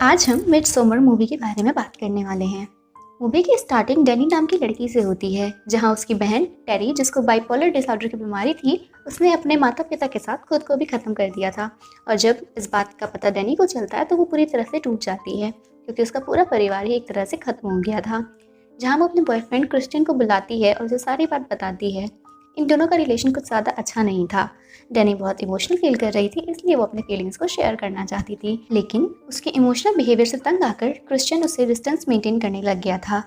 आज हम मिडसॉमर मूवी के बारे में बात करने वाले हैं। मूवी की स्टार्टिंग डैनी नाम की लड़की से होती है, जहां उसकी बहन टेरी, जिसको बाइपोलर डिसऑर्डर की बीमारी थी, उसने अपने माता पिता के साथ खुद को भी ख़त्म कर दिया था। और जब इस बात का पता डैनी को चलता है तो वो पूरी तरह से टूट जाती है, क्योंकि उसका पूरा परिवार ही एक तरह से ख़त्म हो गया था। जहाँ वो अपने बॉयफ्रेंड क्रिश्चियन को बुलाती है और उसे सारी बात बताती है। इन दोनों का रिलेशन कुछ ज़्यादा अच्छा नहीं था। डैनी बहुत इमोशनल फील कर रही थी, इसलिए वो अपने फीलिंग्स को शेयर करना चाहती थी, लेकिन उसके इमोशनल बिहेवियर से तंग आकर क्रिश्चियन उससे डिस्टेंस मेंटेन करने लग गया था।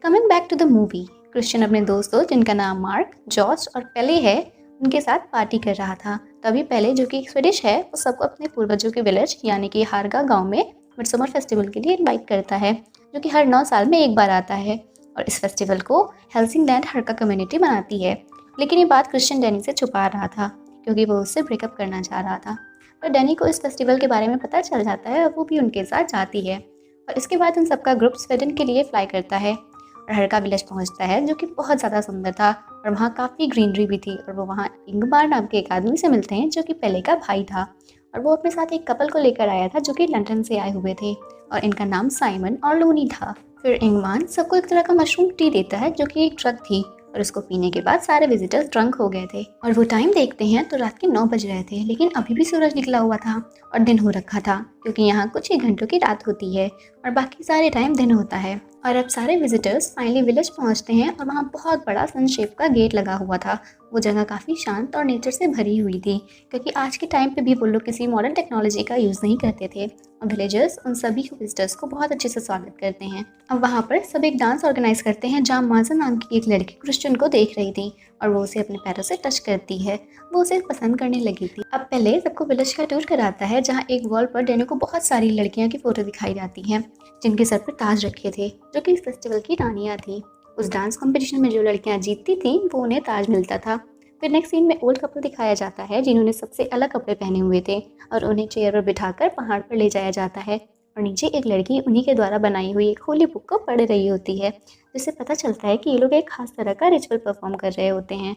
Coming back to the movie, Christian अपने दोस्तों जिनका नाम मार्क, जॉर्ज और पेले है, उनके साथ पार्टी कर रहा था। तभी पेले, जो कि स्वीडिश है, वो सबको अपने पूर्वजों के विलेज यानी कि हारगा गांव में मिडसमर फेस्टिवल के लिए इनवाइट करता है, जो कि हर 9 साल में एक बार आता है। और इस फेस्टिवल को हेल्सिंगलैंड हरका कम्युनिटी मनाती है। लेकिन ये बात क्रिश्चियन डैनी से छुपा रहा था, क्योंकि वो उससे ब्रेकअप करना चाह रहा था। पर डैनी को इस फेस्टिवल के बारे में पता चल जाता है और वो भी उनके साथ जाती है। और इसके बाद उन सबका ग्रुप स्वीडन के लिए फ्लाई करता है और हरका विलेज पहुंचता है, जो कि बहुत ज़्यादा सुंदर था और वहाँ काफ़ी ग्रीनरी भी थी। और वो वहाँ इंगमार नाम के एक आदमी से मिलते हैं, जो कि पेले का भाई था। और वो अपने साथ एक कपल को लेकर आया था, जो कि लंदन से आए हुए थे और इनका नाम साइमन और लूनी था। फिर इंगमान सबको एक तरह का मशरूम टी देता है, जो कि एक ड्रग थी, और उसको पीने के बाद सारे विजिटर्स ड्रंक हो गए थे। और वो टाइम देखते हैं तो रात के 9 बज रहे थे, लेकिन अभी भी सूरज निकला हुआ था और दिन हो रखा था, क्योंकि यहाँ कुछ ही घंटों की रात होती है और बाकी सारे टाइम दिन होता है। और अब सारे विजिटर्स फाइनली विलेज पहुँचते हैं और वहाँ बहुत बड़ा सन शेप का गेट लगा हुआ था। वो जगह काफ़ी शांत और नेचर से भरी हुई थी, क्योंकि आज के टाइम पे भी वो लोग किसी मॉडर्न टेक्नोलॉजी का यूज़ नहीं करते थे। और विलेजर्स उन सभी विजिटर्स को बहुत अच्छे से स्वागत करते हैं। अब वहाँ पर सब एक डांस ऑर्गेनाइज करते हैं, जहाँ माजा नाम की एक लड़की क्रिश्चियन को देख रही थी और वो उसे अपने पैरों से टच करती है। वो उसे पसंद करने लगी थी। अब पहले सबको विलेज का टूर कराता है, जहाँ एक वॉल पर डैनी को बहुत सारी लड़कियाँ की फोटो दिखाई जाती हैं, जिनके सर पर ताज रखे थे, जो कि इस फेस्टिवल की रानियाँ थी। उस डांस कॉम्पिटिशन में जो लड़कियाँ जीतती थीं वो उन्हें ताज मिलता था। फिर नेक्स्ट सीन में ओल्ड कपल दिखाया जाता है, जिन्होंने सबसे अलग कपड़े पहने हुए थे, और उन्हें चेयर पर बिठाकर पहाड़ पर ले जाया जाता है। और नीचे एक लड़की उन्हीं के द्वारा बनाई हुई एक होली बुक को पढ़ रही होती है, जिससे पता चलता है कि ये लोग एक खास तरह का रिचुअल परफॉर्म कर रहे होते हैं।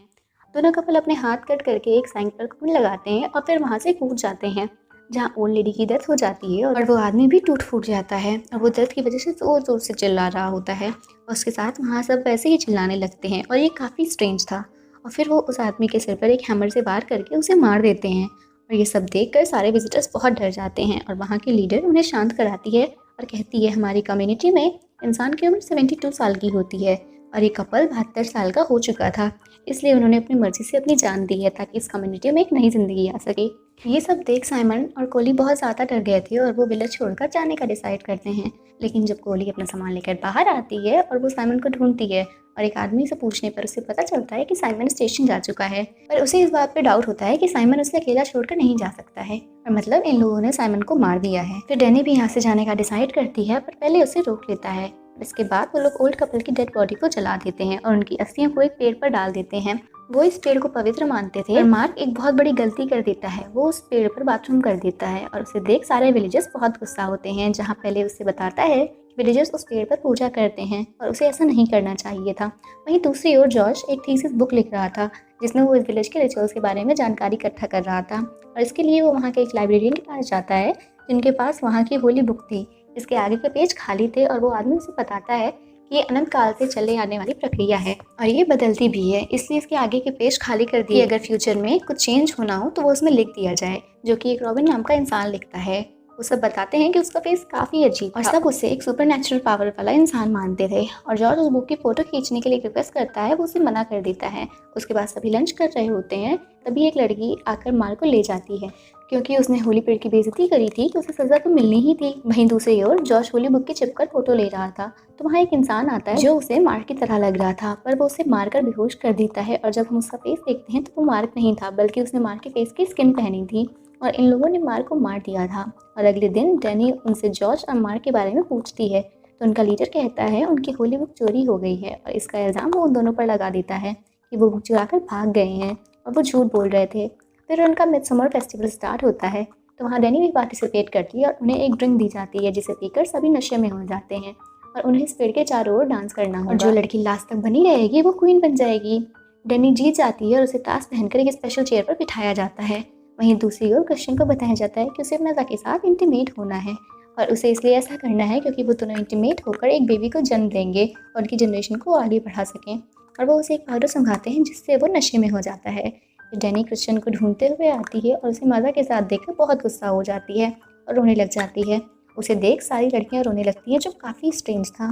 दोनों कपल अपने हाथ कट करके एक साइन पर खून लगाते हैं और फिर वहाँ से कूद जाते हैं, जहाँ ओल्ड लेडी की डेथ हो जाती है और वो आदमी भी टूट फूट जाता है और वो दर्द की वजह से जोर जोर से चिल्ला रहा होता है। और उसके साथ वहाँ सब वैसे ही चिल्लाने लगते हैं और ये काफ़ी स्ट्रेंज था। और फिर वो उस आदमी के सिर पर एक हैमर से वार करके उसे मार देते हैं। और ये सब देखकर सारे विजिटर्स बहुत डर जाते हैं और वहाँ की लीडर उन्हें शांत कराती है और कहती है, हमारी कम्युनिटी में इंसान की उम्र 72 साल की होती है और ये कपल 72 साल का हो चुका था, इसलिए उन्होंने अपनी मर्जी से अपनी जान दी है ताकि इस कम्युनिटी में एक नई ज़िंदगी आ सके। ये सब देख साइमन और कोली बहुत ज़्यादा डर गए थे और वो विलेज छोड़कर जाने का डिसाइड करते हैं। लेकिन जब कोली अपना सामान लेकर बाहर आती है और वो साइमन को ढूंढती है, और एक आदमी से पूछने पर उसे पता चलता है कि साइमन स्टेशन जा चुका है, पर उसे इस बात पे डाउट होता है कि साइमन उसे अकेला छोड़कर नहीं जा सकता है, और मतलब इन लोगों ने साइमन को मार दिया है। फिर डैनी भी यहाँ से जाने का डिसाइड करती है, पर पहले उसे रोक लेता है। इसके बाद वो लोग ओल्ड कपल की डेड बॉडी को जला देते हैं और उनकी अस्थियों को एक पेड़ पर डाल देते हैं। वो इस पेड़ को पवित्र मानते थे, और मार्क एक बहुत बड़ी गलती कर देता है, वो उस पेड़ पर बाथरूम कर देता है और उसे देख सारे विलेजर्स बहुत गुस्सा होते हैं, जहाँ पहले उससे बताता है विलेजर्स उस पेड़ पर पूजा करते हैं और उसे ऐसा नहीं करना चाहिए था। वहीं दूसरी ओर जॉर्ज एक थीसिस बुक लिख रहा था, जिसमें वो इस विलेज के रिचुअल्स के बारे में जानकारी इकट्ठा कर रहा था, और इसके लिए वो वहाँ के एक लाइब्रेरियन के पास जाता है, जिनके पास वहाँ की होली बुक थी। इसके आगे के पेज खाली थे और वो आदमी उसे बताता है कि ये अनंत काल से चले आने वाली प्रक्रिया है और ये बदलती भी है, इसलिए इसके आगे के पेज खाली कर दिए। अगर फ्यूचर में कुछ चेंज होना हो तो वो उसमें लिख दिया जाए, जो कि एक रॉबिन नाम का इंसान लिखता है। वो सब बताते हैं कि उसका फेस काफ़ी अजीब और सब उसे एक सुपरनैचुरल पावर वाला इंसान मानते थे। और जॉर्ज उस बुक की फ़ोटो खींचने के लिए रिक्वेस्ट करता है, वो उसे मना कर देता है। उसके बाद सभी लंच कर रहे होते हैं, तभी एक लड़की आकर मार्क को ले जाती है, क्योंकि उसने होली पेड़ की बेइज्जती करी थी तो उसे सज़ा तो मिलनी ही थी। वहीं दूसरी ओर जॉर्ज होली बुक की चिपकर फोटो ले रहा था, तो वहाँ एक इंसान आता है जो उसे मार्क की तरह लग रहा था, पर वो उसे मारकर बेहोश कर देता है। और जब हम उसका फेस देखते हैं तो वो मार्क नहीं था, बल्कि उसने मार्क के फेस की स्किन पहनी थी और इन लोगों ने मार्क को मार दिया था। और अगले दिन डैनी उनसे जॉर्ज और मार्क के बारे में पूछती है, तो उनका लीडर कहता है उनकी होली बुक चोरी हो गई है, और इसका इल्ज़ाम वो उन दोनों पर लगा देता है कि वो बुक चुरा कर भाग गए हैं और वो झूठ बोल रहे थे। फिर उनका मिडसमर फेस्टिवल स्टार्ट होता है, तो वहाँ डैनी भी पार्टिसिपेट करती है और उन्हें एक ड्रिंक दी जाती है, जिसे पीकर सभी नशे में हो जाते हैं और उन्हें इस पेड़ के चारों ओर डांस करना होगा। और जो लड़की लास्ट तक बनी रहेगी वो क्वीन बन जाएगी। डैनी जीत जाती है और उसे ताज पहनकर एक स्पेशल चेयर पर बिठाया जाता है। वहीं दूसरी ओर क्रिश्चियन को बताया जाता है कि उसे अपने के साथ इंटीमेट होना है, और उसे इसलिए ऐसा करना है क्योंकि वो दोनों इंटीमेट होकर एक बेबी को जन्म देंगे और उनकी जनरेशन को आगे बढ़ा सकें। और वो उसे एक पाउडर संभालते हैं जिससे वो नशे में हो जाता है। फिर डैनी क्रिश्चियन को ढूंढते हुए आती है और उसे मज़ा के साथ देखकर बहुत गुस्सा हो जाती है और रोने लग जाती है। उसे देख सारी लड़कियां रोने लगती हैं, जो काफ़ी स्ट्रेंज था।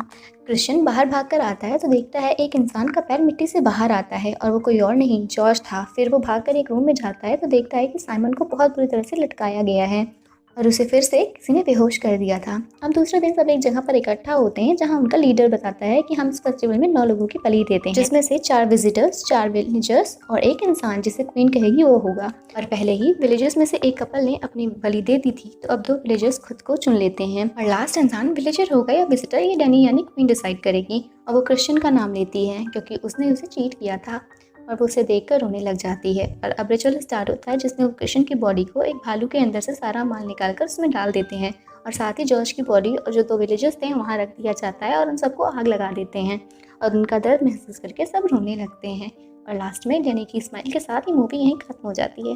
क्रिश्चियन बाहर भागकर आता है तो देखता है एक इंसान का पैर मिट्टी से बाहर आता है और वो कोई और नहीं, जॉर्ज था। फिर वो भागकर एक रूम में जाता है तो देखता है कि साइमन को बहुत बुरी तरह से लटकाया गया है और उसे फिर से किसी ने बेहोश कर दिया था। अब दूसरे दिन सब एक जगह पर इकट्ठा होते हैं जहां उनका लीडर बताता है कि हम इस फेस्टिवल में 9 लोगों की बलि देते हैं, जिसमें से 4 विजिटर्स, 4 विलेजर्स और एक इंसान जिसे क्वीन कहेगी वो होगा। और पहले ही विलेजर्स में से एक कपल ने अपनी बलि दे दी थी, तो अब 2 विलेजर्स खुद को चुन लेते हैं और लास्ट इंसान विलेजर होगा या विजिटर, ये डैनी यानी क्वीन डिसाइड करेगी। और वो क्रिश्चियन का नाम लेती है क्योंकि उसने उसे चीट किया था और वो उसे देखकर रोने लग जाती है। और अब रिचुअल स्टार्ट होता है जिसमें वो क्रिश्चियन की बॉडी को एक भालू के अंदर से सारा माल निकालकर उसमें डाल देते हैं और साथ ही जॉर्ज की बॉडी और जो 2 विलेजर्स थे वहाँ रख दिया जाता है और उन सबको आग लगा देते हैं और उनका दर्द महसूस करके सब रोने लगते हैं। और लास्ट में डैनी की स्माइल के साथ ही मूवी यहीं खत्म हो जाती है।